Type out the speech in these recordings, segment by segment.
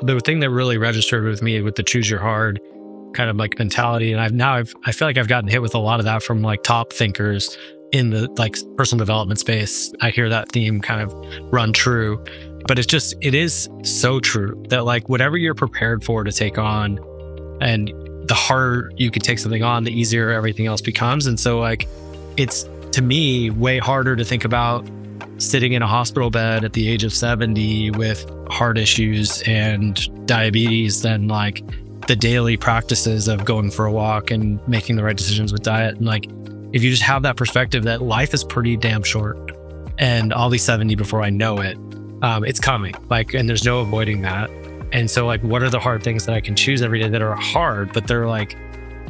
The thing that really registered with me with the choose your hard kind of like mentality, and I feel like I've gotten hit with a lot of that from like top thinkers in the like personal development space. I hear that theme kind of run true, but it is so true that like whatever you're prepared for to take on, and the harder you can take something on, the easier everything else becomes. And so like, it's to me way harder to think about sitting in a hospital bed at the age of 70 with heart issues and diabetes than like the daily practices of going for a walk and making the right decisions with diet. And like, if you just have that perspective that life is pretty damn short and I'll be 70 before I know it, it's coming, like, and there's no avoiding that. And so like, what are the hard things that I can choose every day that are hard, but they're like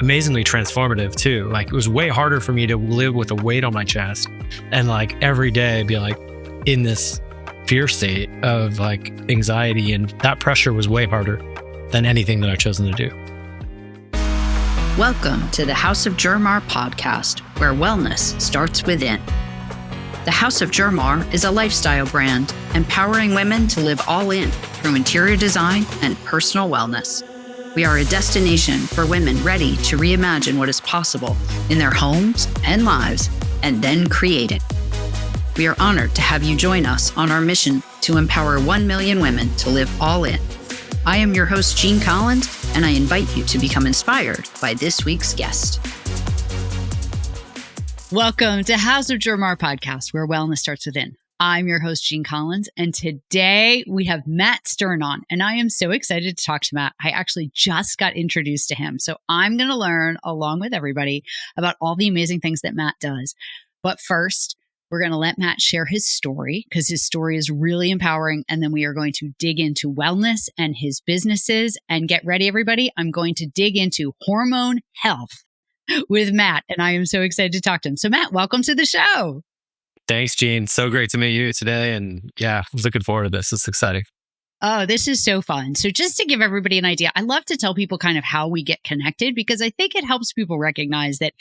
amazingly transformative too? Like, it was way harder for me to live with a weight on my chest and like every day be like in this fear state of like anxiety, and that pressure was way harder than anything that I've chosen to do. Welcome to the House of Germar podcast, where wellness starts within. The House of Germar is a lifestyle brand empowering women to live all in through interior design and personal wellness. We are a destination for women ready to reimagine what is possible in their homes and lives and then create it. We are honored to have you join us on our mission to empower 1 million women to live all in. I am your host, Jean Collins, and I invite you to become inspired by this week's guest. Welcome to House of Germar podcast, where wellness starts within. I'm your host, Jean Collins, and today we have Matt Stern on, and I am so excited to talk to Matt. I actually just got introduced to him, so I'm going to learn along with everybody about all the amazing things that Matt does. But first, we're going to let Matt share his story because his story is really empowering. And then we are going to dig into wellness and his businesses. And get ready, everybody. I'm going to dig into hormone health with Matt. And I am so excited to talk to him. So Matt, welcome to the show. Thanks, Jean. So great to meet you today. And yeah, I'm looking forward to this. It's exciting. Oh, this is so fun. So just to give everybody an idea, I love to tell people kind of how we get connected because I think it helps people recognize that,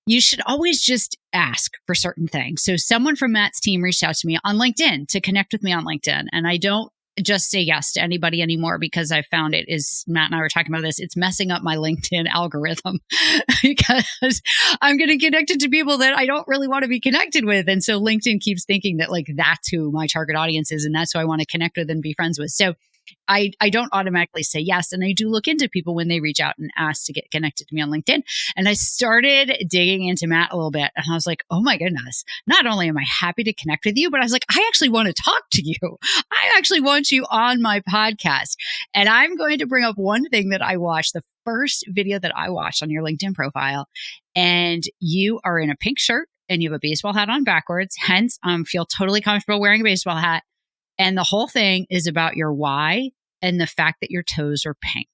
you should always just ask for certain things. So someone from Matt's team reached out to me on LinkedIn to connect with me on LinkedIn. And I don't just say yes to anybody anymore because I found Matt and I were talking about this, it's messing up my LinkedIn algorithm because I'm getting connected to people that I don't really want to be connected with. And so LinkedIn keeps thinking that like that's who my target audience is and that's who I want to connect with and be friends with. So I don't automatically say yes. And I do look into people when they reach out and ask to get connected to me on LinkedIn. And I started digging into Matt a little bit. And I was like, oh my goodness, not only am I happy to connect with you, but I was like, I actually want to talk to you. I actually want you on my podcast. And I'm going to bring up one thing that I watched, the first video that I watched on your LinkedIn profile. And you are in a pink shirt and you have a baseball hat on backwards. Hence, I feel totally comfortable wearing a baseball hat. And the whole thing is about your why and the fact that your toes are pink.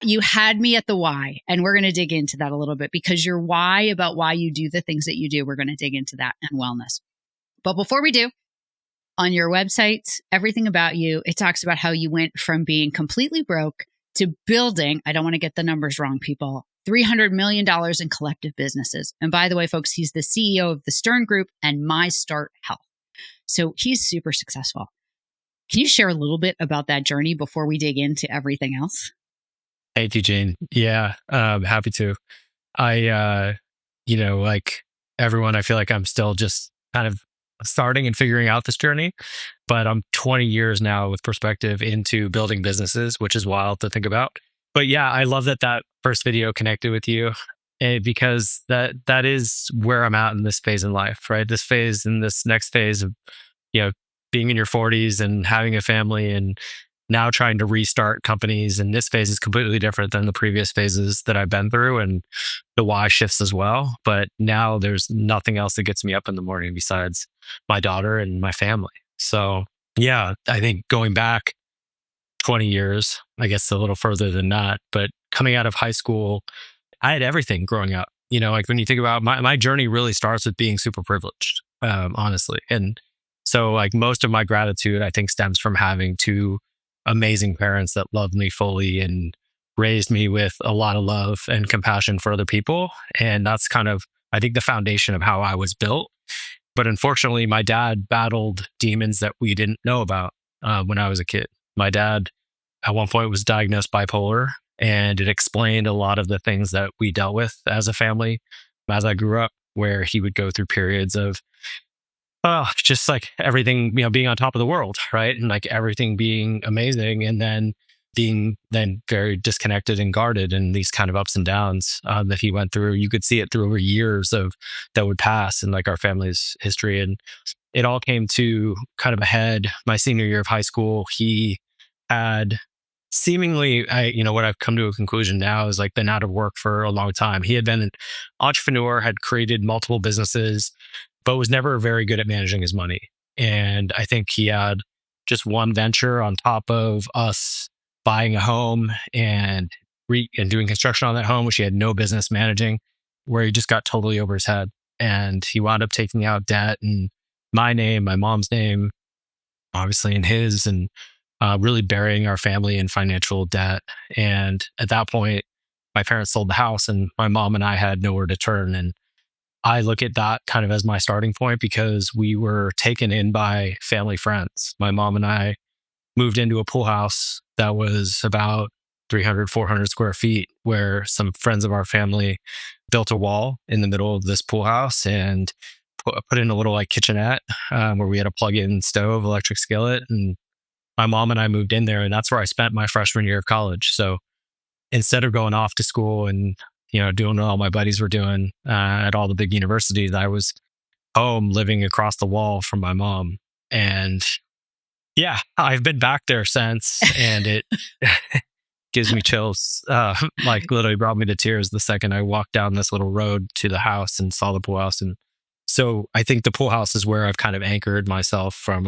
You had me at the why, and we're going to dig into that a little bit because your why about why you do the things that you do, we're going to dig into that and wellness. But before we do, on your website, everything about you, it talks about how you went from being completely broke to building, I don't want to get the numbers wrong, people, $300 million in collective businesses. And by the way, folks, he's the CEO of the Stern Group and MyStart Health. So he's super successful. Can you share a little bit about that journey before we dig into everything else? Thank you, Jane. Yeah, happy to. Like everyone, I feel like I'm still just kind of starting and figuring out this journey, but I'm 20 years now with perspective into building businesses, which is wild to think about. But yeah, I love that first video connected with you because that is where I'm at in this phase in life, right? This phase and this next phase of, being in your 40s and having a family and now trying to restart companies. And this phase is completely different than the previous phases that I've been through, and the why shifts as well. But now there's nothing else that gets me up in the morning besides my daughter and my family. So yeah, I think going back 20 years, I guess a little further than that, but coming out of high school, I had everything growing up. Like when you think about my journey really starts with being super privileged, honestly. And so like most of my gratitude, I think, stems from having two amazing parents that loved me fully and raised me with a lot of love and compassion for other people. And that's kind of, I think, the foundation of how I was built. But unfortunately, my dad battled demons that we didn't know about when I was a kid. My dad at one point was diagnosed bipolar, and it explained a lot of the things that we dealt with as a family as I grew up, where he would go through periods of just like everything, being on top of the world, right? And like everything being amazing, and then being then very disconnected and guarded, and these kind of ups and downs that he went through. You could see it through over years of that would pass in like our family's history. And it all came to kind of a head my senior year of high school. He had seemingly, what I've come to a conclusion now is like been out of work for a long time. He had been an entrepreneur, had created multiple businesses, but was never very good at managing his money. And I think he had just one venture on top of us buying a home and doing construction on that home, which he had no business managing, where he just got totally over his head. And he wound up taking out debt in my name, my mom's name, obviously in his, and really burying our family in financial debt. And at that point, my parents sold the house, and my mom and I had nowhere to turn. And I look at that kind of as my starting point, because we were taken in by family friends. My mom and I moved into a pool house that was about 300, 400 square feet, where some friends of our family built a wall in the middle of this pool house and put in a little like kitchenette where we had a plug-in stove, electric skillet. And my mom and I moved in there, and that's where I spent my freshman year of college. So instead of going off to school and doing what all my buddies were doing at all the big universities, I was home living across the wall from my mom. And yeah, I've been back there since, and it gives me chills. Like literally brought me to tears the second I walked down this little road to the house and saw the pool house. And so I think the pool house is where I've kind of anchored myself from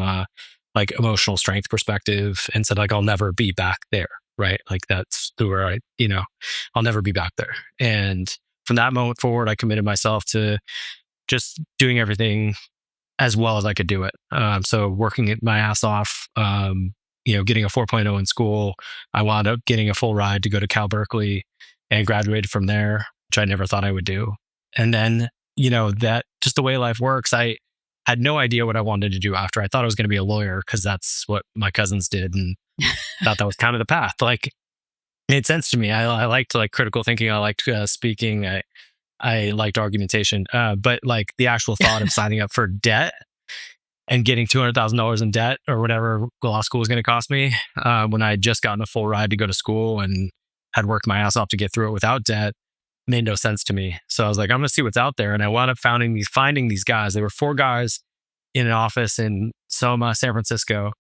like emotional strength perspective, and said like, I'll never be back there. Right. Like that's where I'll never be back there. And from that moment forward, I committed myself to just doing everything as well as I could do it. So working my ass off, getting a 4.0 in school. I wound up getting a full ride to go to Cal Berkeley and graduated from there, which I never thought I would do. And then, that just the way life works, I had no idea what I wanted to do after. I thought I was going to be a lawyer because that's what my cousins did, and thought that was kind of the path. Like, it made sense to me. I liked like critical thinking. I liked speaking. I liked argumentation. But like the actual thought of signing up for debt and getting $200,000 in debt or whatever law school was going to cost me, when I had just gotten a full ride to go to school and had worked my ass off to get through it without debt, made no sense to me. So I was like, I'm going to see what's out there. And I wound up finding these guys. There were 4 guys in an office in Soma, San Francisco.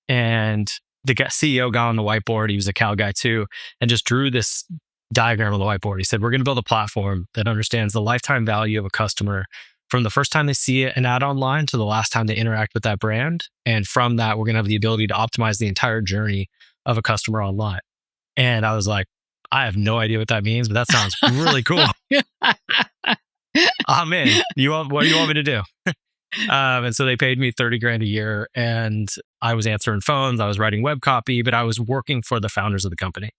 And the CEO got on the whiteboard. He was a Cal guy too, and just drew this diagram on the whiteboard. He said, we're going to build a platform that understands the lifetime value of a customer from the first time they see an ad online to the last time they interact with that brand. And from that, we're going to have the ability to optimize the entire journey of a customer online. And I was like, I have no idea what that means, but that sounds really cool. I'm in. What do you want me to do? And so they paid me $30,000 a year, and I was answering phones. I was writing web copy, but I was working for the founders of the company.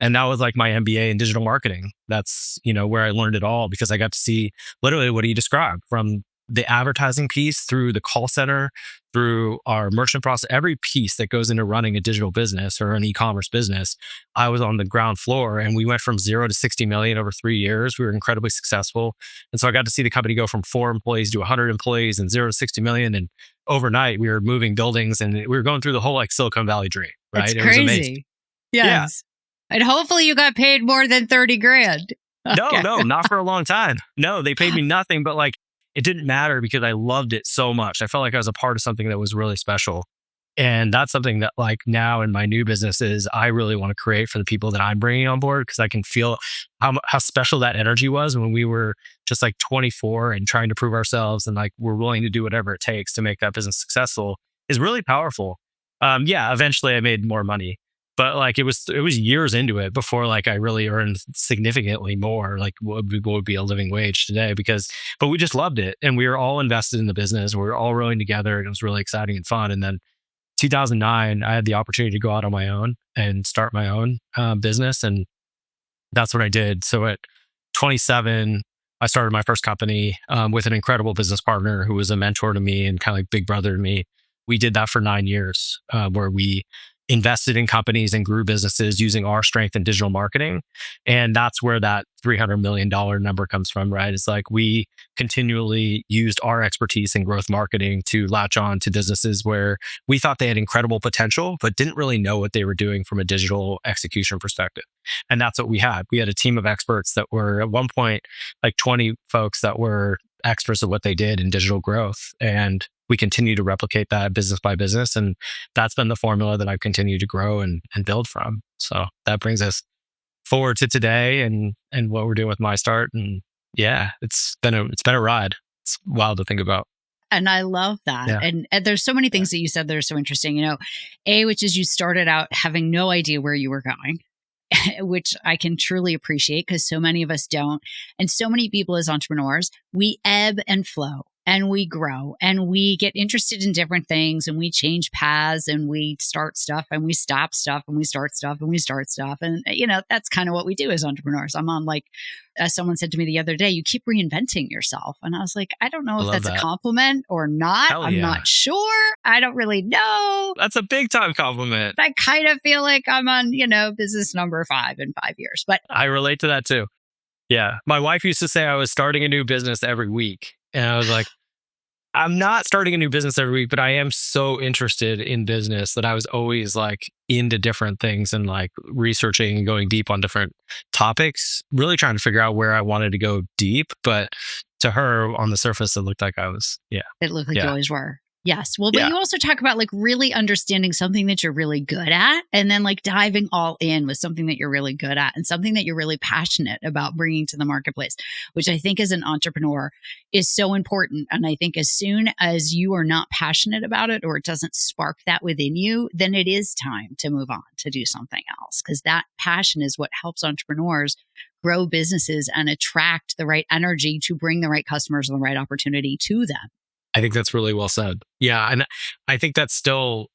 And that was like my MBA in digital marketing. That's, where I learned it all, because I got to see literally what he described, from the advertising piece through the call center, through our merchant process, every piece that goes into running a digital business or an e-commerce business. I was on the ground floor, and we went from 0 to 60 million over 3 years. We were incredibly successful. And so I got to see the company go from 4 employees to 100 employees and 0 to 60 million. And overnight we were moving buildings, and we were going through the whole like Silicon Valley dream, right? It's crazy. It was amazing. Yes. Yeah. And hopefully you got paid more than $30,000. Okay. No, not for a long time. No, they paid me nothing, but like, it didn't matter because I loved it so much. I felt like I was a part of something that was really special. And that's something that like now in my new businesses, I really want to create for the people that I'm bringing on board, because I can feel how special that energy was when we were just like 24 and trying to prove ourselves, and like we're willing to do whatever it takes to make that business successful is really powerful. Eventually I made more money, but like it was years into it before like I really earned significantly more, like what would be a living wage today, but we just loved it, and we were all invested in the business. We were all rowing together, and it was really exciting and fun. And then 2009, I had the opportunity to go out on my own and start my own business, and that's what I did. So at 27, I started my first company with an incredible business partner who was a mentor to me and kind of like big brother to me. We did that for 9 years, where we invested in companies and grew businesses using our strength in digital marketing. And that's where that $300 million number comes from, right? It's like we continually used our expertise in growth marketing to latch on to businesses where we thought they had incredible potential, but didn't really know what they were doing from a digital execution perspective. And that's what we had. We had a team of experts that were at one point like 20 folks that were experts of what they did in digital growth. And we continue to replicate that business by business. And that's been the formula that I've continued to grow and build from. So that brings us forward to today and what we're doing with MyStart. And yeah, it's been a ride. It's wild to think about. And I love that. Yeah. And there's so many things that you said that are so interesting. Which is you started out having no idea where you were going, which I can truly appreciate because so many of us don't. And so many people as entrepreneurs, we ebb and flow and we grow and we get interested in different things and we change paths and we start stuff and we stop stuff and we start stuff and we start stuff. And, that's kind of what we do as entrepreneurs. I'm on as someone said to me the other day, you keep reinventing yourself. And I was like, I don't know if that's a compliment or not. Hell I'm yeah. not sure. I don't really know. That's a big time compliment. I kind of feel like I'm on, business number 5 in 5 years, but I relate to that too. Yeah. My wife used to say I was starting a new business every week. And I was like, I'm not starting a new business every week, but I am so interested in business that I was always like into different things and like researching and going deep on different topics, really trying to figure out where I wanted to go deep. But to her on the surface, it looked like I was, It looked like you always were. Yes. Well, but you also talk about like really understanding something that you're really good at and then like diving all in with something that you're really good at and something that you're really passionate about bringing to the marketplace, which I think as an entrepreneur is so important. And I think as soon as you are not passionate about it or it doesn't spark that within you, then it is time to move on to do something else because that passion is what helps entrepreneurs grow businesses and attract the right energy to bring the right customers and the right opportunity to them. I think that's really well said. Yeah. And I think that's still,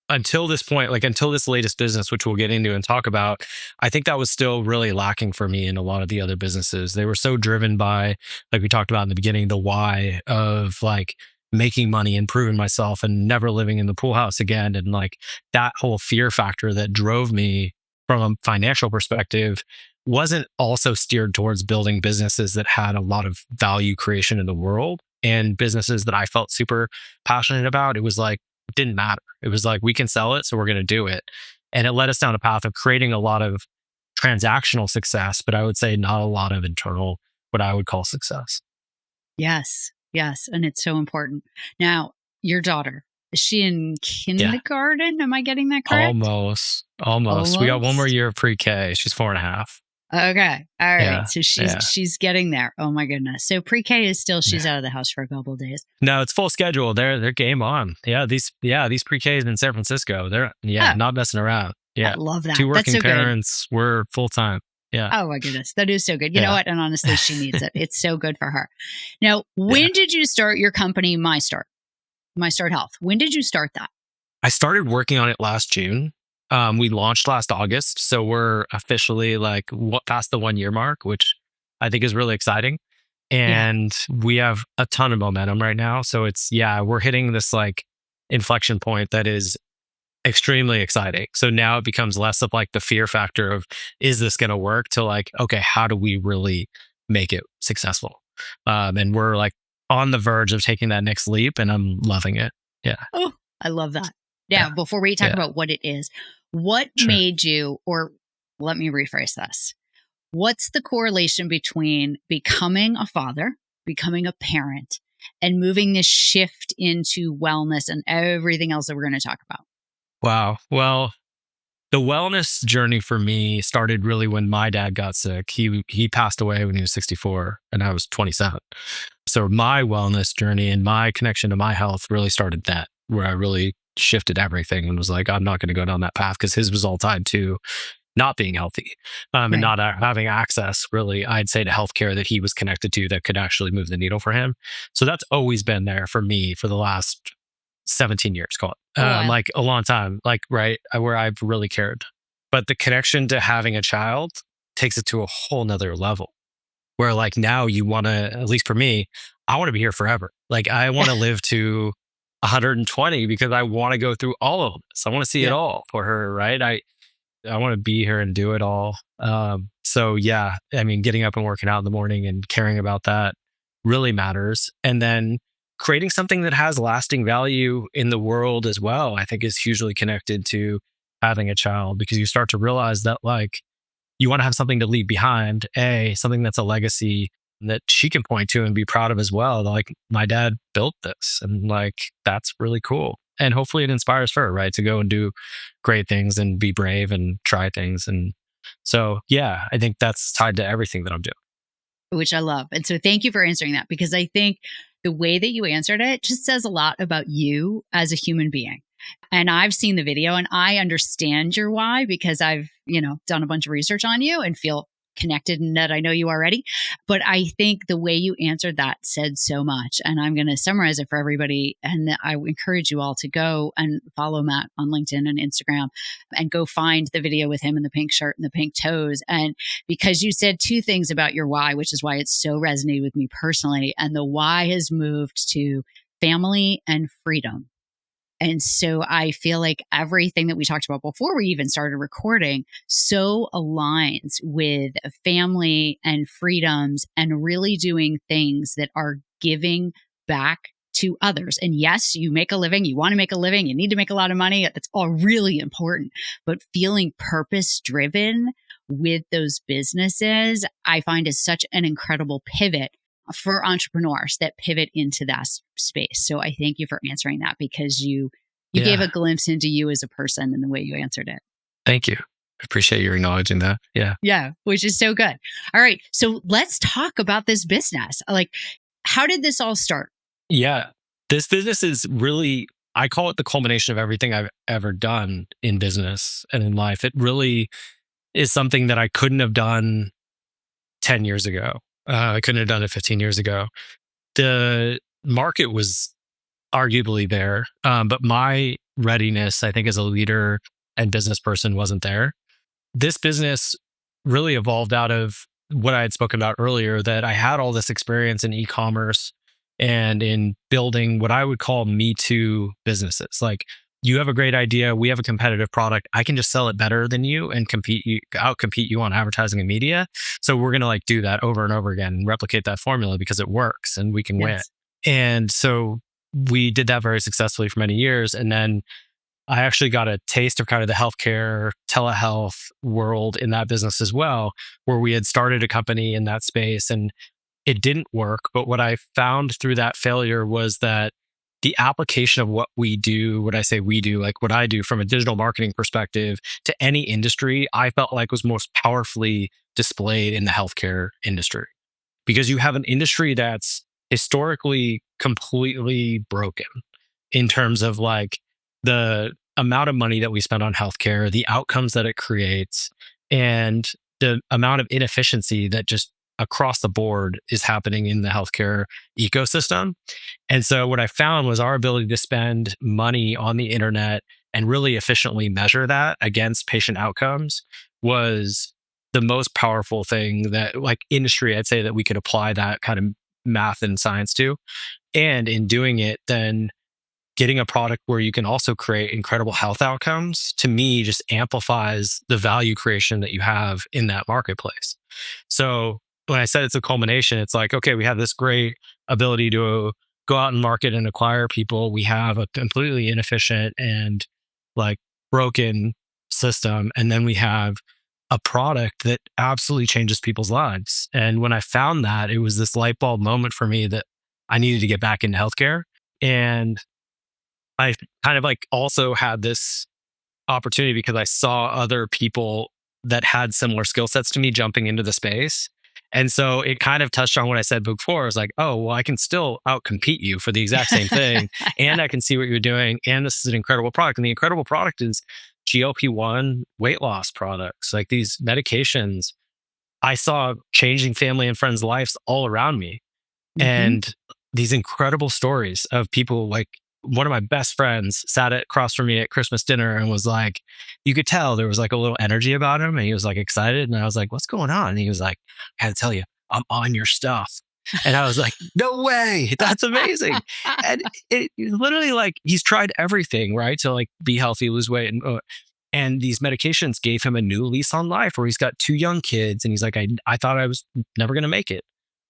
until this point, like until this latest business, which we'll get into and talk about, I think that was still really lacking for me in a lot of the other businesses. They were so driven by, like we talked about in the beginning, the why of like making money and proving myself and never living in the pool house again. And like that whole fear factor that drove me from a financial perspective wasn't also steered towards building businesses that had a lot of value creation in the world. And businesses that I felt super passionate about, it was like, it didn't matter. It was like, we can sell it, so we're going to do it. And it led us down a path of creating a lot of transactional success, but I would say not a lot of internal, what I would call success. Yes. Yes. And it's so important. Now, your daughter, is she in kindergarten? Am I getting that correct? Almost. We got one more year of pre-K. She's 4.5. Okay. All right. Yeah, So she's getting there. Oh my goodness. So pre-K is still, she's out of the house for a couple of days. No, it's full schedule. They're game on. These pre-Ks in San Francisco, they're not messing around. Yeah. I love that. 2 working That's so parents. Good. We're full time. Yeah. Oh my goodness. That is so good. You know what? And honestly, she needs it. It's so good for her. Now, when did you start your company, MyStart Health? When did you start that? I started working on it last June. We launched last August. So we're officially like past the 1 year mark, which I think is really exciting. And we have a ton of momentum right now. So it's, we're hitting this like inflection point that is extremely exciting. So now it becomes less of like the fear factor of, is this going to work, to like, okay, how do we really make it successful? And we're like on the verge of taking that next leap and I'm loving it. Yeah. Oh, I love that. Yeah. Before we talk about what it is, what made you, or let me rephrase this. What's the correlation between becoming a father, becoming a parent, and moving this shift into wellness and everything else that we're going to talk about? Wow. Well, the wellness journey for me started really when my dad got sick. He passed away when he was 64 and I was 27. So my wellness journey and my connection to my health really started then, where I really shifted everything and was like, I'm not going to go down that path, because his was all tied to not being healthy and not having access, really, I'd say, to healthcare that he was connected to that could actually move the needle for him. So that's always been there for me for the last 17 years, call it. Like a long time, like, right, where I've really cared. But the connection to having a child takes it to a whole nother level, where like now you want to, at least for me, I want to be here forever. Like I want to live to 120 because I want to go through all of this. I want to see it Yeah. all for her, right? I want to be here and do it all. So yeah, I mean, getting up and working out in the morning and caring about that really matters. And then creating something that has lasting value in the world as well, I think is hugely connected to having a child, because you start to realize that like you want to have something to leave behind, something that's a legacy that she can point to and be proud of as well. Like, my dad built this, and like, that's really cool. And hopefully it inspires her, right, to go and do great things and be brave and try things. And so, yeah, I think that's tied to everything that I'm doing. Which I love. And so thank you for answering that, because I think the way that you answered it just says a lot about you as a human being. And I've seen the video and I understand your why, because I've, done a bunch of research on you and feel connected in that I know you already. But I think the way you answered that said so much. And I'm going to summarize it for everybody. And I encourage you all to go and follow Matt on LinkedIn and Instagram and go find the video with him in the pink shirt and the pink toes. And because you said two things about your why, which is why it's so resonated with me personally. And the why has moved to family and freedom. And so I feel like everything that we talked about before we even started recording so aligns with family and freedoms and really doing things that are giving back to others. And yes, you make a living, you want to make a living, you need to make a lot of money. That's all really important. But feeling purpose driven with those businesses, I find is such an incredible pivot for entrepreneurs that pivot into that space. So I thank you for answering that, because you gave a glimpse into you as a person in the way you answered it. Thank you. I appreciate you acknowledging that. Yeah. Yeah, which is so good. All right. So let's talk about this business. Like, how did this all start? Yeah. This business is really, I call it the culmination of everything I've ever done in business and in life. It really is something that I couldn't have done 10 years ago. I couldn't have done it 15 years ago. The market was arguably there, but my readiness, I think, as a leader and business person wasn't there. This business really evolved out of what I had spoken about earlier, that I had all this experience in e-commerce and in building what I would call Me Too businesses. Like, you have a great idea, we have a competitive product, I can just sell it better than you and outcompete you on advertising and media. So we're going to like do that over and over again and replicate that formula because it works and we can win. And so we did that very successfully for many years. And then I actually got a taste of kind of the healthcare, telehealth world in that business as well, where we had started a company in that space and it didn't work. But what I found through that failure was that the application of what we do, what I say we do, like what I do from a digital marketing perspective to any industry, I felt like was most powerfully displayed in the healthcare industry. Because you have an industry that's historically completely broken in terms of like the amount of money that we spend on healthcare, the outcomes that it creates, and the amount of inefficiency that just across the board is happening in the healthcare ecosystem. And so what I found was our ability to spend money on the internet and really efficiently measure that against patient outcomes was the most powerful thing that, like, industry, I'd say, that we could apply that kind of math and science to. And in doing it, then getting a product where you can also create incredible health outcomes, to me, just amplifies the value creation that you have in that marketplace. So when I said it's a culmination, it's like, okay, we have this great ability to go out and market and acquire people. We have a completely inefficient and like broken system. And then we have a product that absolutely changes people's lives. And when I found that, it was this light bulb moment for me that I needed to get back into healthcare. And I kind of like also had this opportunity because I saw other people that had similar skill sets to me jumping into the space. And so it kind of touched on what I said before. I was like, oh, well, I can still outcompete you for the exact same thing. And I can see what you're doing. And this is an incredible product. And the incredible product is GLP-1 weight loss products, like these medications. I saw changing family and friends' lives all around me. And these incredible stories of people, like one of my best friends sat across from me at Christmas dinner and was like, you could tell there was like a little energy about him and he was like excited. And I was like, what's going on? And he was like, I had to tell you, I'm on your stuff. And I was like, no way, that's amazing. And it literally like he's tried everything, right? To like be healthy, lose weight. And these medications gave him a new lease on life where he's got 2 young kids. And he's like, I thought I was never going to make it.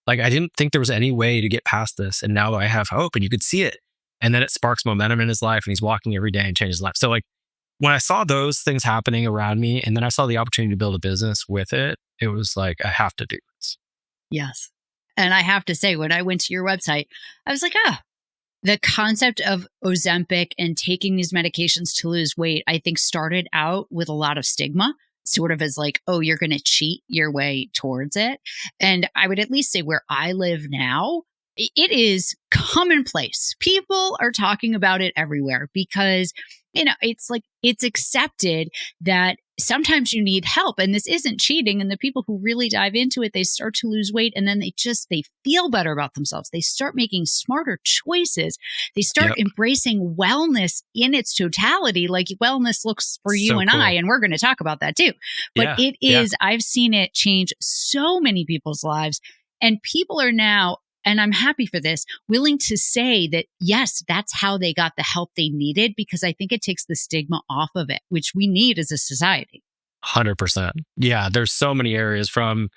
Like, I didn't think there was any way to get past this. And now I have hope, and you could see it. And then it sparks momentum in his life, and he's walking every day and changes his life. So like when I saw those things happening around me, and then I saw the opportunity to build a business with it, it was like, I have to do this. Yes. And I have to say, when I went to your website, I was like, the concept of Ozempic and taking these medications to lose weight, I think started out with a lot of stigma, sort of as like, oh, you're going to cheat your way towards it. And I would at least say where I live now, it is commonplace. People are talking about it everywhere because, it's like it's accepted that sometimes you need help and this isn't cheating. And the people who really dive into it, they start to lose weight and then they feel better about themselves. They start making smarter choices. They start embracing wellness in its totality, like wellness looks for you and cool. I, and we're going to talk about that too. But it is, I've seen it change so many people's lives, and people are now, and I'm happy for this, willing to say that, yes, that's how they got the help they needed, because I think it takes the stigma off of it, which we need as a society. 100%. Yeah. There's so many areas from,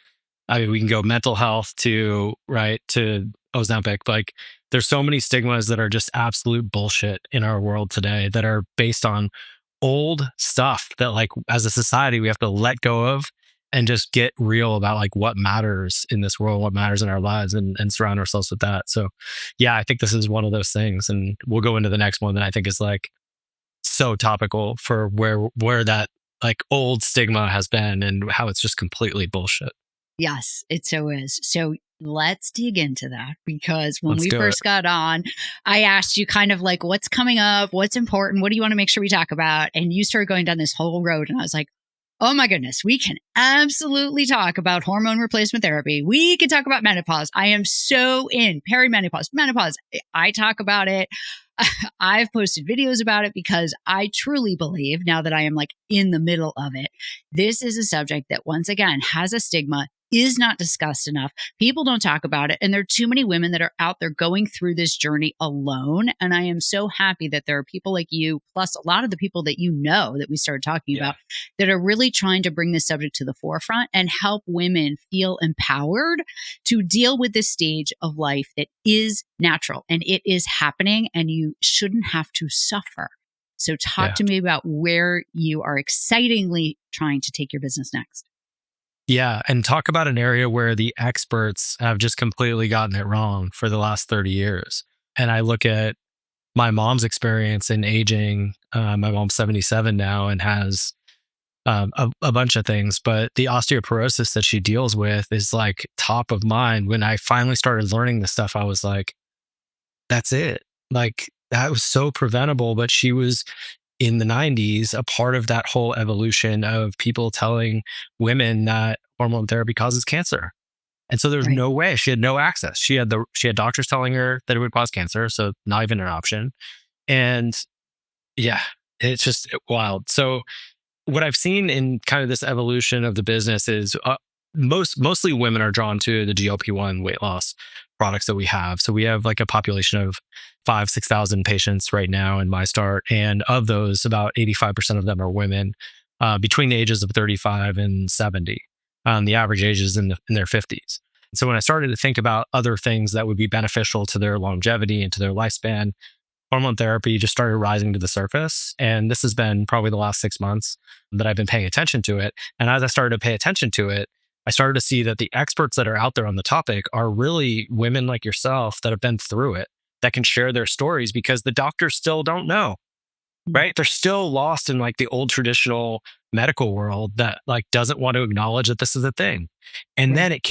I mean, we can go mental health to Ozempic. Like there's so many stigmas that are just absolute bullshit in our world today that are based on old stuff that like as a society, we have to let go of and just get real about like what matters in this world, what matters in our lives, and surround ourselves with that. So yeah, I think this is one of those things. And we'll go into the next one that I think is like so topical for where that like old stigma has been and how it's just completely bullshit. Yes, it so is. So let's dig into that, because when we Let's do first got on, I asked you kind of like, what's coming up? What's important? What do you want to make sure we talk about? And you started going down this whole road. And I was like, oh my goodness, we can absolutely talk about hormone replacement therapy. We can talk about menopause. I am so in perimenopause, menopause. I talk about it. I've posted videos about it because I truly believe, now that I am like in the middle of it, this is a subject that once again has a stigma, is not discussed enough. People don't talk about it. And there are too many women that are out there going through this journey alone. And I am so happy that there are people like you, plus a lot of the people that that we started talking about, that are really trying to bring this subject to the forefront and help women feel empowered to deal with this stage of life that is natural and it is happening, and you shouldn't have to suffer. So talk to me about where you are excitingly trying to take your business next. Yeah. And talk about an area where the experts have just completely gotten it wrong for the last 30 years. And I look at my mom's experience in aging. My mom's 77 now and has a bunch of things, but the osteoporosis that she deals with is like top of mind. When I finally started learning this stuff, I was like, that's it. Like that was so preventable, but she was in the 90s, a part of that whole evolution of people telling women that hormone therapy causes cancer. And so there's no way. She had no access. She had doctors telling her that it would cause cancer, so not even an option. And yeah, it's just wild. So what I've seen in kind of this evolution of the business is mostly women are drawn to the GLP-1 weight loss products that we have. So we have like a population of 6,000 patients right now in MyStart. And of those, about 85% of them are women between the ages of 35 and 70. The average age is in their 50s. So when I started to think about other things that would be beneficial to their longevity and to their lifespan, hormone therapy just started rising to the surface. And this has been probably the last 6 months that I've been paying attention to it. And as I started to pay attention to it, I started to see that the experts that are out there on the topic are really women like yourself that have been through it, that can share their stories, because the doctors still don't know, right? They're still lost in like the old traditional medical world that like doesn't want to acknowledge that this is a thing. And then it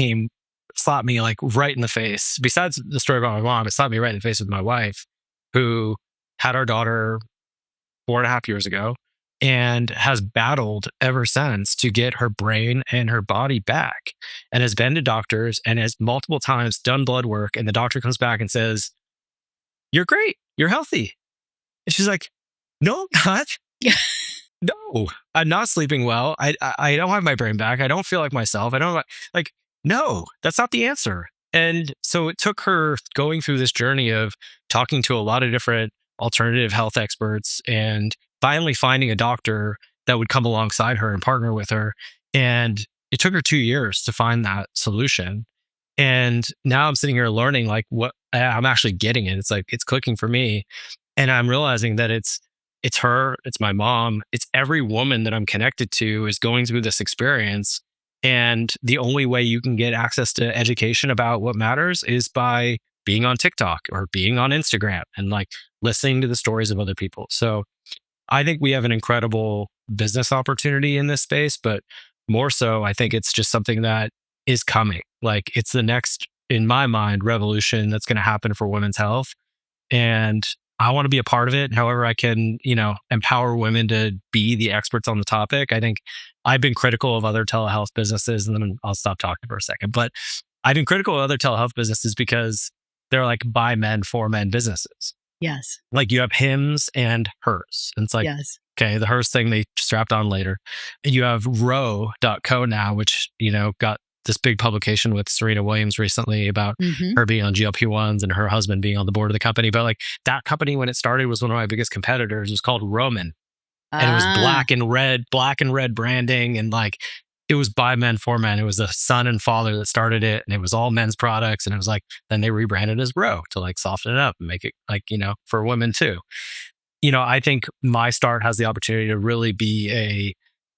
slapped me like right in the face. Besides the story about my mom, it slapped me right in the face with my wife, who had our daughter 4.5 years ago and has battled ever since to get her brain and her body back, and has been to doctors and has multiple times done blood work. And the doctor comes back and says, "You're great. You're healthy." And she's like, "No, I'm not. No, I'm not sleeping well. I don't have my brain back. I don't feel like myself. I don't like, no, that's not the answer." And so it took her going through this journey of talking to a lot of different alternative health experts and finally finding a doctor that would come alongside her and partner with her. And it took her 2 years to find that solution. And now I'm sitting here learning like what I'm actually getting it. It's like it's clicking for me. And I'm realizing that it's her, it's my mom, it's every woman that I'm connected to is going through this experience. And the only way you can get access to education about what matters is by being on TikTok or being on Instagram and like listening to the stories of other people. So I think we have an incredible business opportunity in this space, but more so, I think it's just something that is coming. Like it's the next, in my mind, revolution that's going to happen for women's health. And I want to be a part of it. However, I can, empower women to be the experts on the topic. I think I've been critical of other telehealth businesses, and then I'll stop talking for a second. But I've been critical of other telehealth businesses because they're like by men for men businesses. Yes. Like you have hims and hers. And it's like, Yes. okay, the hers thing they strapped on later. And you have Ro.co now, which, got this big publication with Serena Williams recently about her being on GLP-1s and her husband being on the board of the company. But like that company, when it started, was one of my biggest competitors. It was called Roman. And it was black and red branding. And like, it was by men for men. It was the son and father that started it. And it was all men's products. And it was like, then they rebranded as Ro to like soften it up and make it like, for women too. I think MyStart has the opportunity to really be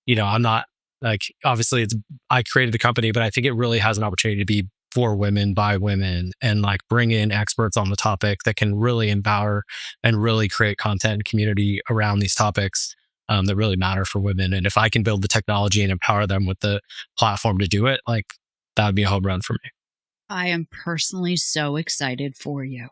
I'm not like, obviously I created the company, but I think it really has an opportunity to be for women by women and like bring in experts on the topic that can really empower and really create content and community around these topics that really matter for women. And if I can build the technology and empower them with the platform to do it, like that would be a home run for me. I am personally so excited for you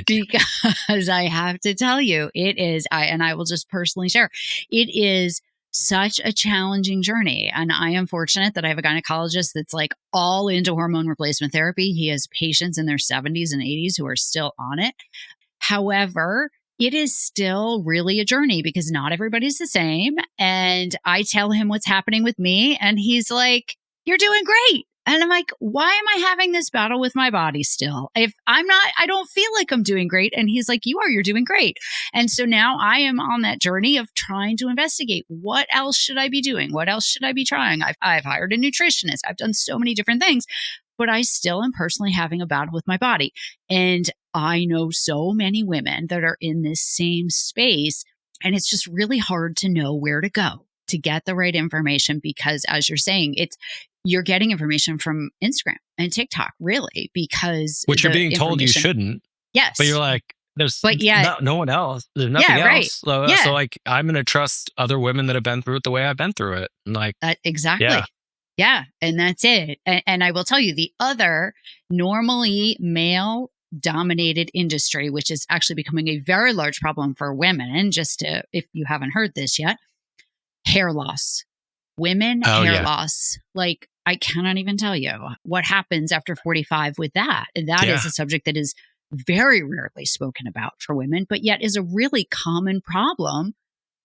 because I have to tell you, it is, and I will just personally share, it is such a challenging journey. And I am fortunate that I have a gynecologist that's like all into hormone replacement therapy. He has patients in their 70s and 80s who are still on it. However, it is still really a journey because not everybody's the same. And I tell him what's happening with me and he's like, "You're doing great." And I'm like, why am I having this battle with my body still? If I'm not, I don't feel like I'm doing great. And he's like, you're doing great. And so now I am on that journey of trying to investigate what else should I be doing? What else should I be trying? I've hired a nutritionist. I've done so many different things, but I still am personally having a battle with my body. And I know so many women that are in this same space. And it's just really hard to know where to go to get the right information because as you're saying, you're getting information from Instagram and TikTok, really, because which you're being told you shouldn't. Yes. But you're like, there's no one else. There's nothing else. Right. So like, I'm going to trust other women that have been through it the way I've been through it. And like, exactly. Yeah. And that's it. And I will tell you the other normally male dominated industry, which is actually becoming a very large problem for women. And if you haven't heard this yet, hair loss. Women hair loss. Like I cannot even tell you what happens after 45 with that. And that is a subject that is very rarely spoken about for women, but yet is a really common problem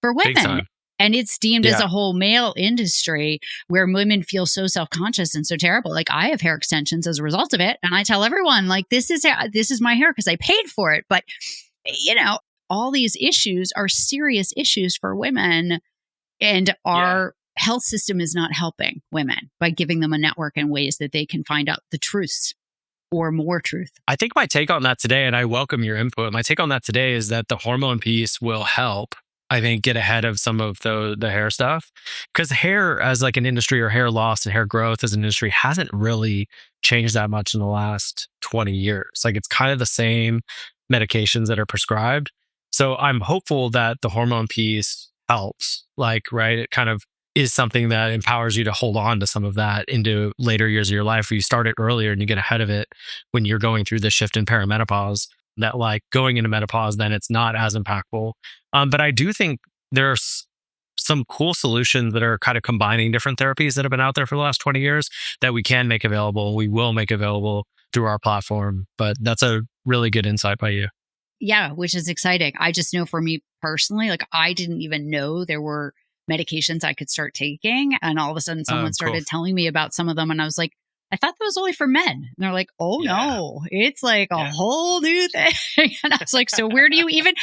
for women. And it's deemed as a whole male industry where women feel so self-conscious and so terrible. Like I have hair extensions as a result of it. And I tell everyone like, this is my hair because I paid for it. But all these issues are serious issues for women and our health system is not helping women by giving them a network and ways that they can find out the truths or more truth. I think my take on that today, and I welcome your input, my take on that today is that the hormone piece will help, I think, get ahead of some of the hair stuff. Because hair as like an industry or hair loss and hair growth as an industry hasn't really changed that much in the last 20 years. Like it's kind of the same medications that are prescribed. So I'm hopeful that the hormone piece helps, like, right? It kind of is something that empowers you to hold on to some of that into later years of your life where you start it earlier and you get ahead of it when you're going through the shift in perimenopause, that like going into menopause, then it's not as impactful. But I do think there's some cool solutions that are kind of combining different therapies that have been out there for the last 20 years that we can make available. We will make available through our platform, but that's a really good insight by you. Yeah, which is exciting. I just know for me personally, like I didn't even know there were medications I could start taking. And all of a sudden someone started telling me about some of them. And I was like, I thought that was only for men. And they're like, oh no, it's like a whole new thing. And I was like, so where do you even,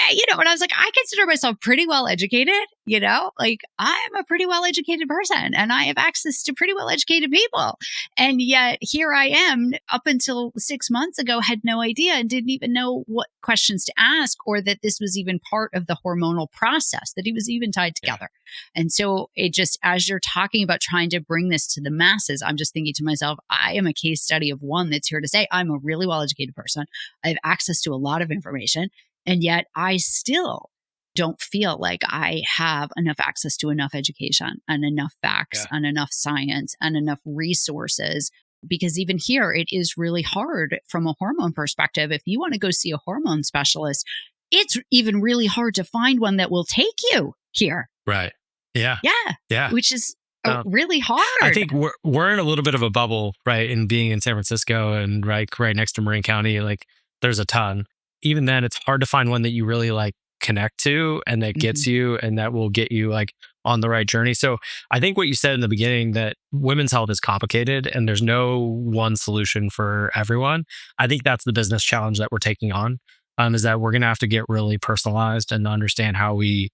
and I was like, I consider myself pretty well educated, like I'm a pretty well educated person and I have access to pretty well educated people. And yet here I am up until 6 months ago, had no idea and didn't even know what questions to ask or that this was even part of the hormonal process, that he was even tied together. And so it just, as you're talking about trying to bring this to the masses, I'm just thinking to myself, I am a case study of one that's here to say I'm a really well-educated person. I have access to a lot of information, and yet I still don't feel like I have enough access to enough education and enough facts and enough science and enough resources. Because even here, it is really hard from a hormone perspective. If you want to go see a hormone specialist, it's even really hard to find one that will take you here. Right. Yeah. Yeah. Yeah. Which is really hard. I think we're in a little bit of a bubble, right? In being in San Francisco and right next to Marin County, like there's a ton. Even then, it's hard to find one that you really like connect to and that gets you and that will get you like on the right journey. So I think what you said in the beginning, that women's health is complicated and there's no one solution for everyone. I think that's the business challenge that we're taking on, is that we're going to have to get really personalized and understand how we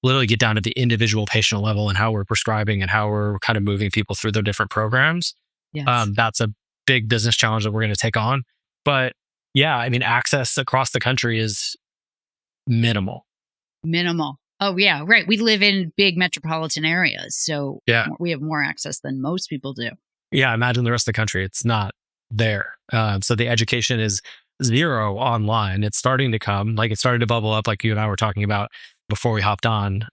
literally get down to the individual patient level and how we're prescribing and how we're kind of moving people through their different programs. Yes. That's a big business challenge that we're going to take on. But yeah, I mean, access across the country is minimal. Oh, yeah. Right. We live in big metropolitan areas. So we have more access than most people do. Yeah. Imagine the rest of the country. It's not there. So the education is zero online. It's starting to come. Like it started to bubble up like you and I were talking about before we hopped on.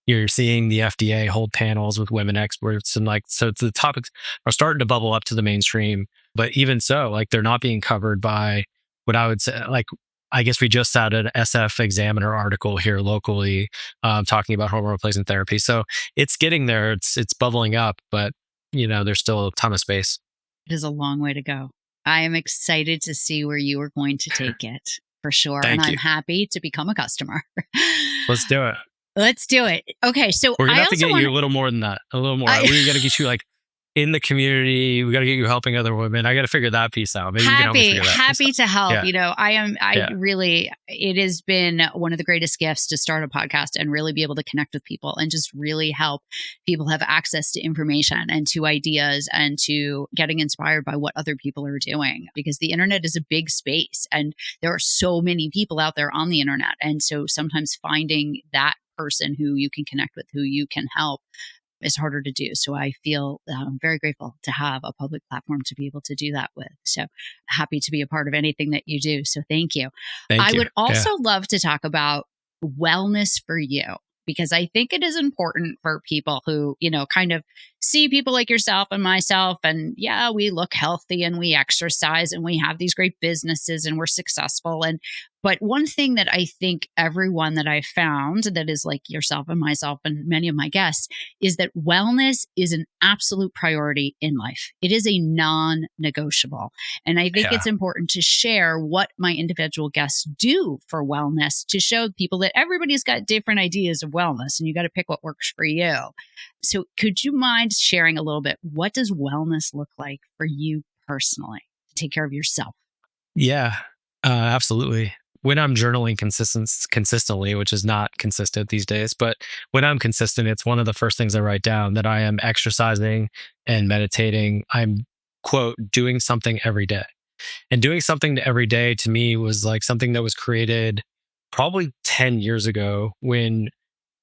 You're seeing the FDA hold panels with women experts and so the topics are starting to bubble up to the mainstream. But even so, like they're not being covered by what I would say, like, I guess we just had an SF Examiner article here locally talking about hormone replacement therapy. So it's getting there. It's bubbling up, but there's still a ton of space. It is a long way to go. I am excited to see where you are going to take it for sure. I'm happy to become a customer. Let's do it. Let's do it. Okay. So we're going to have to get you a little more than that. A little more. We're going to get you like in the community. We got to get you helping other women. I got to figure that piece out. Maybe happy to help. Really, it has been one of the greatest gifts to start a podcast and really be able to connect with people and just really help people have access to information and to ideas and to getting inspired by what other people are doing, because the internet is a big space and there are so many people out there on the internet. And so sometimes finding that person who you can connect with, who you can help, is harder to do. So I feel very grateful to have a public platform to be able to do that with. So happy to be a part of anything that you do. So thank you. I would also love to talk about wellness for you, because I think it is important for people who, kind of see people like yourself and myself. And we look healthy and we exercise and we have these great businesses and we're successful. But one thing that I think everyone that I've found that is like yourself and myself and many of my guests is that wellness is an absolute priority in life. It is a non-negotiable. And I think it's important to share what my individual guests do for wellness to show people that everybody's got different ideas of wellness and you got to pick what works for you. So could you mind sharing a little bit? What does wellness look like for you personally to take care of yourself? Yeah, absolutely. When I'm journaling consistently, which is not consistent these days, but when I'm consistent, it's one of the first things I write down, that I am exercising and meditating. I'm, quote, doing something every day. And doing something every day to me was like something that was created probably 10 years ago when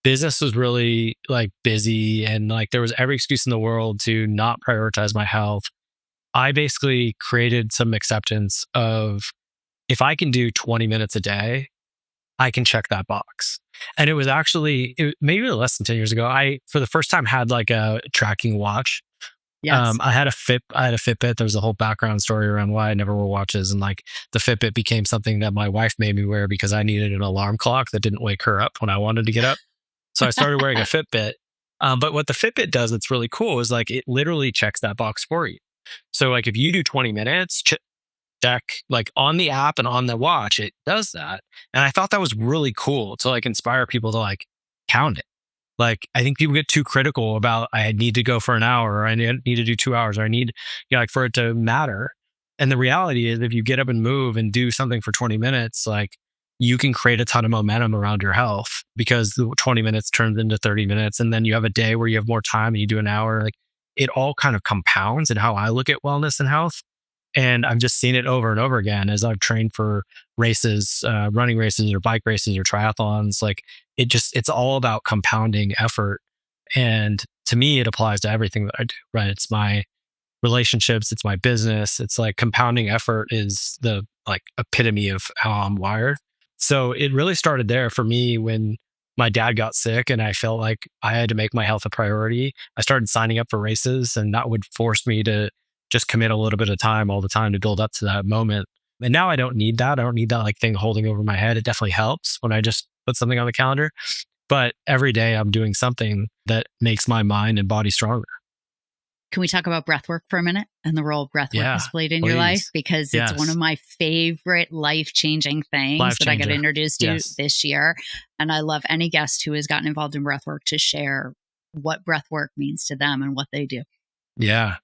business was really like busy and like there was every excuse in the world to not prioritize my health. I basically created some acceptance of, if I can do 20 minutes a day, I can check that box. And it was actually maybe less than 10 years ago. I, for the first time, had like a tracking watch. Yes. I had a Fitbit. There was a whole background story around why I never wore watches. And like the Fitbit became something that my wife made me wear because I needed an alarm clock that didn't wake her up when I wanted to get up. So I started wearing a Fitbit. But what the Fitbit does that's really cool is like it literally checks that box for you. So like if you do 20 minutes, check like on the app and on the watch, it does that. And I thought that was really cool to like inspire people to like count it. Like, I think people get too critical about, I need to go for an hour, or I need to do 2 hours, or I need, like for it to matter. And the reality is, if you get up and move and do something for 20 minutes, like you can create a ton of momentum around your health, because the 20 minutes turns into 30 minutes. And then you have a day where you have more time and you do an hour. Like, it all kind of compounds in how I look at wellness and health. And I've just seen it over and over again as I've trained for races, running races or bike races or triathlons. Like, it's all about compounding effort. And to me, it applies to everything that I do, right? It's my relationships, it's my business. It's like compounding effort is the like epitome of how I'm wired. So it really started there for me when my dad got sick and I felt like I had to make my health a priority. I started signing up for races, and that would force me to just commit a little bit of time all the time to build up to that moment. And now I don't need that. I don't need that like thing holding over my head. It definitely helps when I just put something on the calendar. But every day I'm doing something that makes my mind and body stronger. Can we talk about breath work for a minute and the role breath work Yeah, has played in your life? please. Because it's one Yes. of my favorite life-changing things Life that I got changer. introduced to Yes. this year. And I love any guest who has gotten involved in breath work to share what breath work means to them and what they do. Yeah.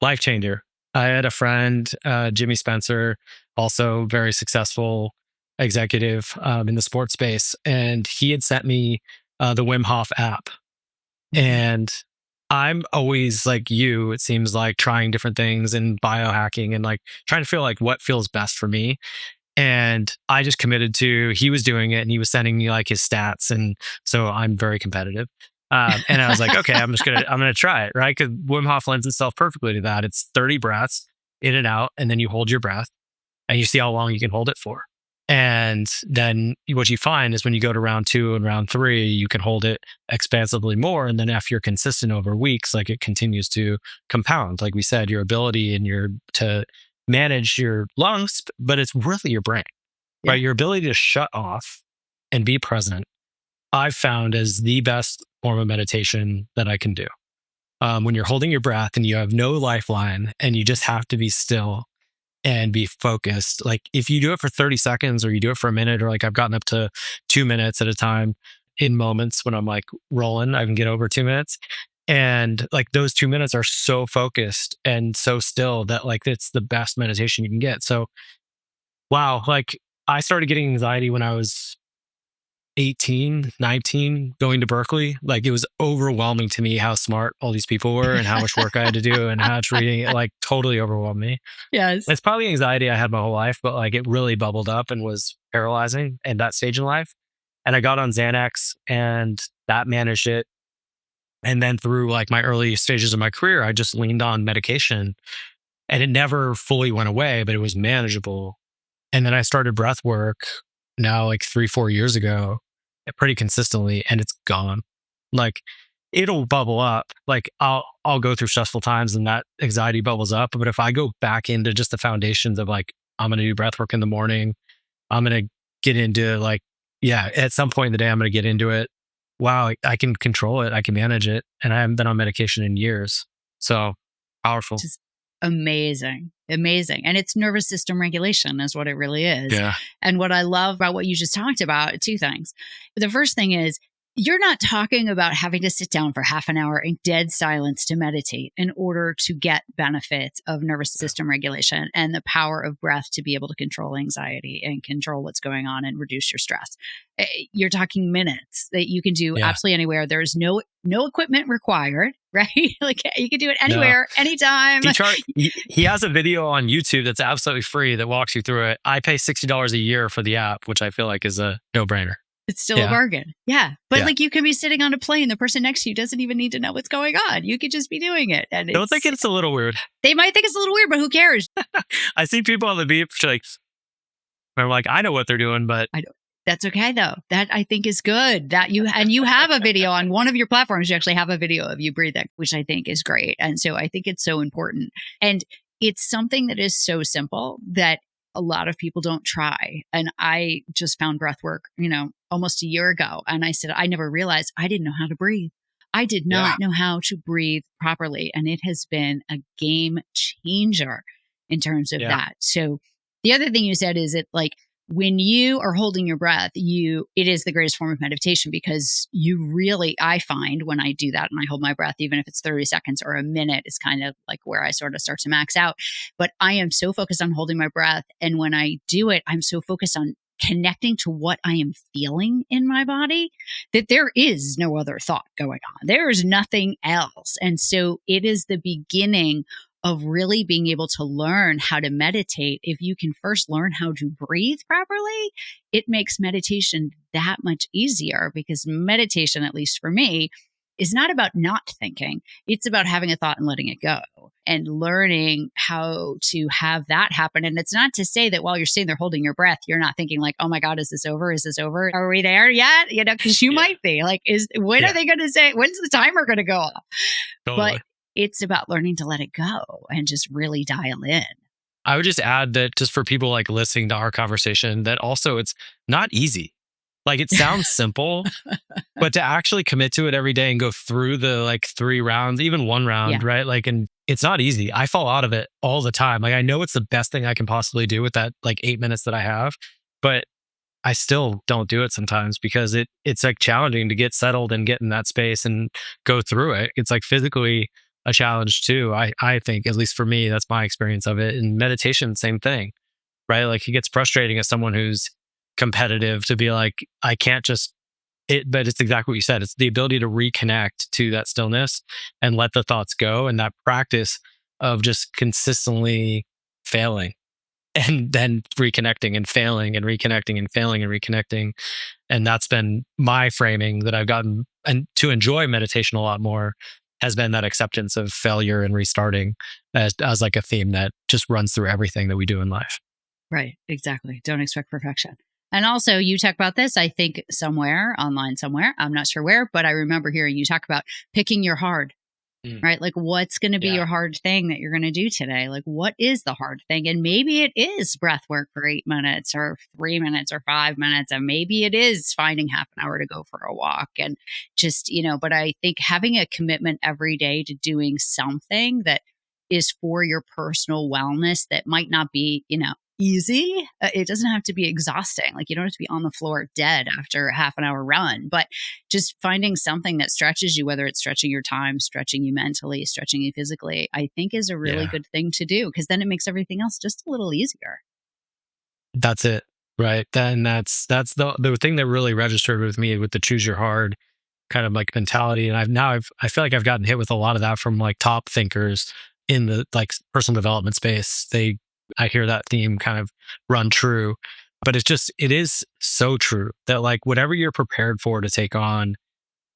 Life changer. I had a friend, Jimmy Spencer, also very successful executive in the sports space. And he had sent me the Wim Hof app. And I'm always like you, it seems like, trying different things and biohacking and like trying to feel like what feels best for me. And I just committed to, he was doing it and he was sending me like his stats. And so I'm very competitive. And I was like, okay, I'm going to try it. Right. Cause Wim Hof lends itself perfectly to that. It's 30 breaths in and out. And then you hold your breath and you see how long you can hold it for. And then what you find is when you go to round 2 and round 3, you can hold it expansively more. And then if you're consistent over weeks, like it continues to compound. Like we said, your ability and to manage your lungs, but it's really your brain, Yeah. right? Your ability to shut off and be present, I've found is the best form of meditation that I can do. When you're holding your breath and you have no lifeline and you just have to be still and be focused. Like if you do it for 30 seconds or you do it for a minute, or like I've gotten up to 2 minutes at a time in moments when I'm like rolling, I can get over 2 minutes. And like those 2 minutes are so focused and so still that like it's the best meditation you can get. So, wow, like I started getting anxiety when I was 18, 19, going to Berkeley. Like it was overwhelming to me how smart all these people were and how much work I had to do and how much reading, it like totally overwhelmed me. Yes. It's probably anxiety I had my whole life, but like it really bubbled up and was paralyzing in that stage in life. And I got on Xanax and that managed it. And then through like my early stages of my career, I just leaned on medication and it never fully went away, but it was manageable. And then I started breath work now like 3, 4 years ago, pretty consistently, and it's gone. Like it'll bubble up. Like I'll go through stressful times and that anxiety bubbles up. But if I go back into just the foundations of like, I'm gonna do breath work in the morning, I'm gonna get into like, yeah, at some point in the day, I'm gonna get into it. Wow, I can control it, I can manage it. And I haven't been on medication in years. So powerful. Just amazing. Amazing. And it's nervous system regulation is what it really is. Yeah. And what I love about what you just talked about, two things. The first thing is you're not talking about having to sit down for half an hour in dead silence to meditate in order to get benefits of nervous system regulation and the power of breath to be able to control anxiety and control what's going on and reduce your stress. You're talking minutes that you can do absolutely anywhere. There's no equipment required, right? Like you can do it anywhere, anytime. He has a video on YouTube that's absolutely free that walks you through it. I pay $60 a year for the app, which I feel like is a no-brainer. It's still a bargain. Yeah. But like you can be sitting on a plane. The person next to you doesn't even need to know what's going on. You could just be doing it. And don't think it's a little weird. They might think it's a little weird, but who cares? I see people on the beach like, I'm like, I know what they're doing, but I don't. That's okay though. That I think is good. That you have a video on one of your platforms. You actually have a video of you breathing, which I think is great. And so I think it's so important. And it's something that is so simple that a lot of people don't try. And I just found breath work, almost a year ago. And I said, I never realized I didn't know how to breathe. I did not know how to breathe properly. And it has been a game changer in terms of that. So the other thing you said is it like, when you are holding your breath, it is the greatest form of meditation because you really, I find when I do that and I hold my breath, even if it's 30 seconds or a minute, is kind of like where I sort of start to max out. But I am so focused on holding my breath. And when I do it, I'm so focused on connecting to what I am feeling in my body that there is no other thought going on. There is nothing else. And so it is the beginning of really being able to learn how to meditate. If you can first learn how to breathe properly, it makes meditation that much easier, because meditation, at least for me, is not about not thinking. It's about having a thought and letting it go and learning how to have that happen. And it's not to say that while you're sitting there holding your breath, you're not thinking like, oh my God, is this over? Is this over? Are we there yet? You know, because you might be like, when are they going to say, when's the timer going to go off? Totally. But it's about learning to let it go and just really dial in. I would just add that just for people like listening to our conversation, that also it's not easy. Like it sounds simple, but to actually commit to it every day and go through the like 3 rounds, even 1 round, right? Like, and it's not easy. I fall out of it all the time. Like I know it's the best thing I can possibly do with that like 8 minutes that I have, but I still don't do it sometimes because it's like challenging to get settled and get in that space and go through it. It's like physically a challenge too. I think, at least for me, that's my experience of it. And meditation, same thing, right? Like it gets frustrating as someone who's competitive to be like, I can't just but it's exactly what you said. It's the ability to reconnect to that stillness and let the thoughts go. And that practice of just consistently failing and then reconnecting and failing and reconnecting and failing and reconnecting. And that's been my framing that I've gotten, and to enjoy meditation a lot more has been that acceptance of failure and restarting as like a theme that just runs through everything that we do in life. Right. Exactly. Don't expect perfection. And also, you talk about this, I think, somewhere online, somewhere. I'm not sure where, but I remember hearing you talk about picking your hard, right? Like, what's going to be your hard thing that you're going to do today? Like, what is the hard thing? And maybe it is breath work for 8 minutes or 3 minutes or 5 minutes. And maybe it is finding half an hour to go for a walk. And just, but I think having a commitment every day to doing something that is for your personal wellness that might not be, easy. It doesn't have to be exhausting. Like you don't have to be on the floor dead after a half an hour run, but just finding something that stretches you, whether it's stretching your time, stretching you mentally, stretching you physically, I think is a really good thing to do, because then it makes everything else just a little easier. That's it. Right. Then that's the thing that really registered with me with the choose your hard kind of like mentality. And I feel like I've gotten hit with a lot of that from like top thinkers in the like personal development space. I hear that theme kind of run true, but it is so true that like whatever you're prepared for to take on,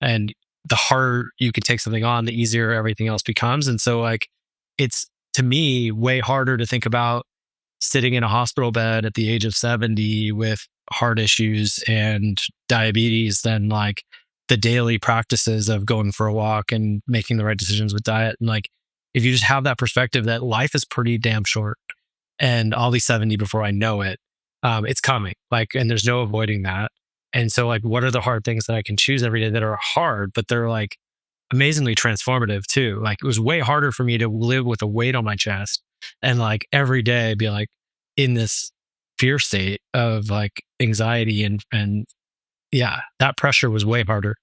and the harder you can take something on, the easier everything else becomes. And so like, it's to me way harder to think about sitting in a hospital bed at the age of 70 with heart issues and diabetes than like the daily practices of going for a walk and making the right decisions with diet. And like, if you just have that perspective that life is pretty damn short, and I'll be 70 before I know it. It's coming, like, and there's no avoiding that. And so like, what are the hard things that I can choose every day that are hard, but they're like amazingly transformative too. Like it was way harder for me to live with a weight on my chest and like every day be like in this fear state of like anxiety and yeah, that pressure was way harder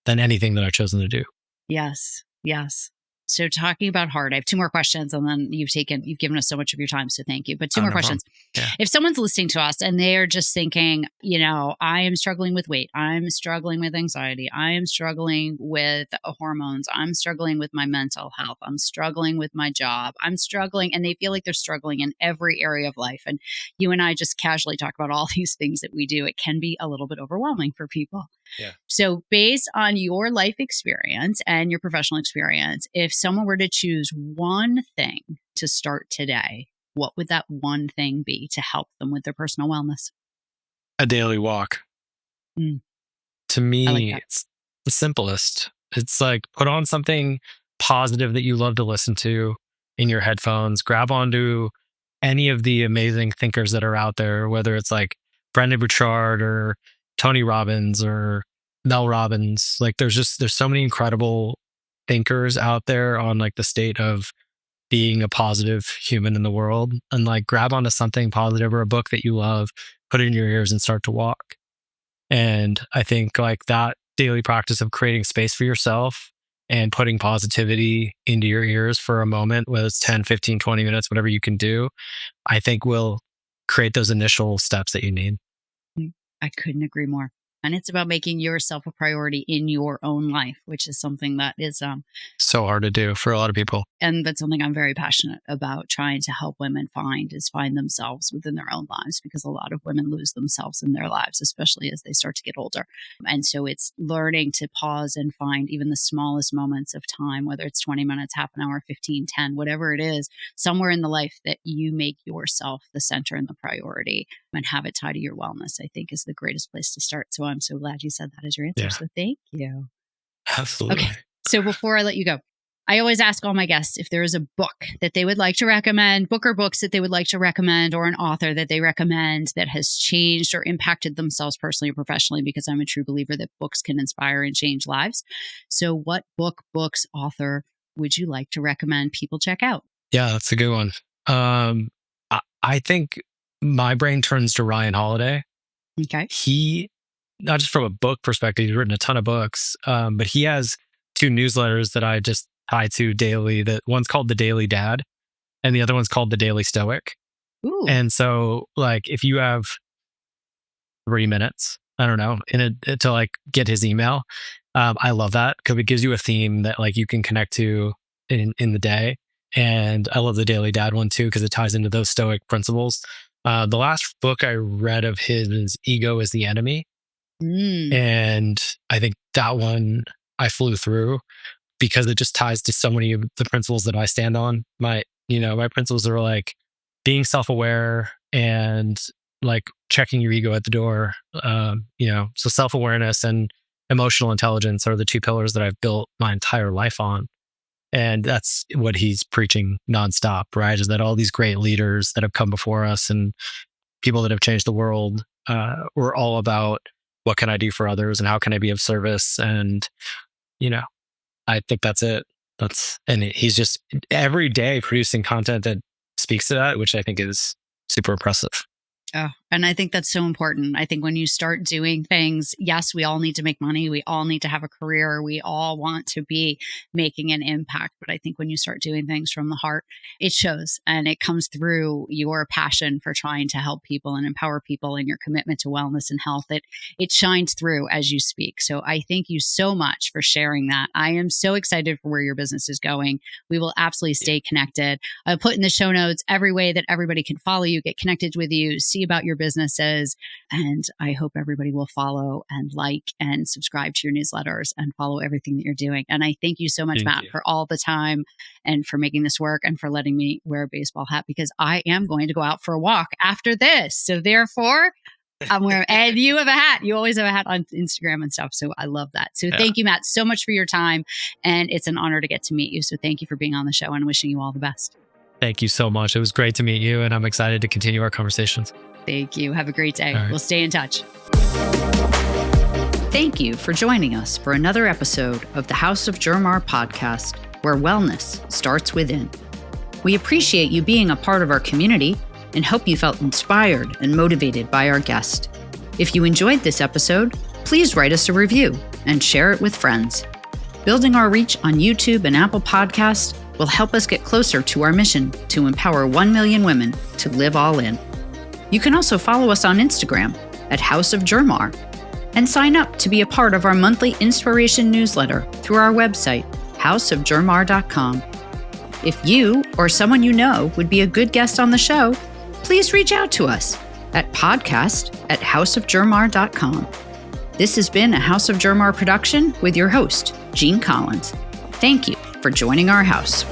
than anything that I've chosen to do. Yes. Yes. So talking about hard, I have 2 more questions, and then you've given us so much of your time. So thank you. But 2 more questions. Yeah. If someone's listening to us and they're just thinking, I am struggling with weight, I'm struggling with anxiety, I am struggling with hormones, I'm struggling with my mental health, I'm struggling with my job, I'm struggling, and they feel like they're struggling in every area of life. And you and I just casually talk about all these things that we do. It can be a little bit overwhelming for people. Yeah. So based on your life experience and your professional experience, if someone were to choose one thing to start today, what would that one thing be to help them with their personal wellness? A daily walk. To me, it's the simplest. It's like put on something positive that you love to listen to in your headphones, grab onto any of the amazing thinkers that are out there, whether it's like Brendon Burchard or Tony Robbins or Mel Robbins. Like there's so many incredible thinkers out there on like the state of being a positive human in the world, and like grab onto something positive or a book that you love, put it in your ears and start to walk. And I think like that daily practice of creating space for yourself and putting positivity into your ears for a moment, whether it's 10, 15, 20 minutes, whatever you can do, I think will create those initial steps that you need. I couldn't agree more. And it's about making yourself a priority in your own life, which is something that is so hard to do for a lot of people. And that's something I'm very passionate about trying to help women find themselves within their own lives, because a lot of women lose themselves in their lives, especially as they start to get older. And so it's learning to pause and find even the smallest moments of time, whether it's 20 minutes, half an hour, 15, 10, whatever it is, somewhere in the life that you make yourself the center and the priority and have it tied to your wellness, I think is the greatest place to start. So I'm so glad you said that as your answer. Yeah. So thank you. Absolutely. Okay. So before I let you go, I always ask all my guests if there is a book that they would like to recommend, book or books that they would like to recommend, or an author that they recommend that has changed or impacted themselves personally or professionally, because I'm a true believer that books can inspire and change lives. So what book, books, author would you like to recommend people check out? Yeah, that's a good one. I think my brain turns to Ryan Holiday. Okay. He, not just from a book perspective, he's written a ton of books, but he has 2 newsletters that I just tie to daily. That one's called The Daily Dad and the other one's called The Daily Stoic. Ooh. And so like if you have 3 minutes, I don't know, to like get his email, I love that because it gives you a theme that like you can connect to in the day. And I love the Daily Dad one too, because it ties into those Stoic principles. The last book I read of his is Ego is the Enemy. And I think that one I flew through because it just ties to so many of the principles that I stand on. My principles are like being self-aware and like checking your ego at the door. So self-awareness and emotional intelligence are the 2 pillars that I've built my entire life on. And that's what he's preaching nonstop, right? Is that all these great leaders that have come before us and people that have changed the world were all about what can I do for others and how can I be of service? And, I think that's it. And he's just every day producing content that speaks to that, which I think is super impressive. Oh, and I think that's so important. I think when you start doing things, yes, we all need to make money. We all need to have a career. We all want to be making an impact. But I think when you start doing things from the heart, it shows and it comes through your passion for trying to help people and empower people and your commitment to wellness and health. It shines through as you speak. So I thank you so much for sharing that. I am so excited for where your business is going. We will absolutely stay connected. I'll put in the show notes every way that everybody can follow you, get connected with you, see about your businesses. And I hope everybody will follow and like and subscribe to your newsletters and follow everything that you're doing. And I thank you so much, Matt, for all the time and for making this work and for letting me wear a baseball hat, because I am going to go out for a walk after this. So therefore, I'm wearing, and you have a hat. You always have a hat on Instagram and stuff. So I love that. So thank you, Matt, so much for your time. And it's an honor to get to meet you. So thank you for being on the show and wishing you all the best. Thank you so much. It was great to meet you, and I'm excited to continue our conversations. Thank you. Have a great day. Right. We'll stay in touch. Thank you for joining us for another episode of the House of Germar podcast, where wellness starts within. We appreciate you being a part of our community and hope you felt inspired and motivated by our guest. If you enjoyed this episode, please write us a review and share it with friends. Building our reach on YouTube and Apple Podcasts will help us get closer to our mission to empower 1 million women to live all in. You can also follow us on Instagram at House of Germar and sign up to be a part of our monthly inspiration newsletter through our website, houseofgermar.com. If you or someone you know would be a good guest on the show, please reach out to us at podcast@houseofgermar.com. This has been a House of Germar production with your host, Jean Collins. Thank you for joining our house.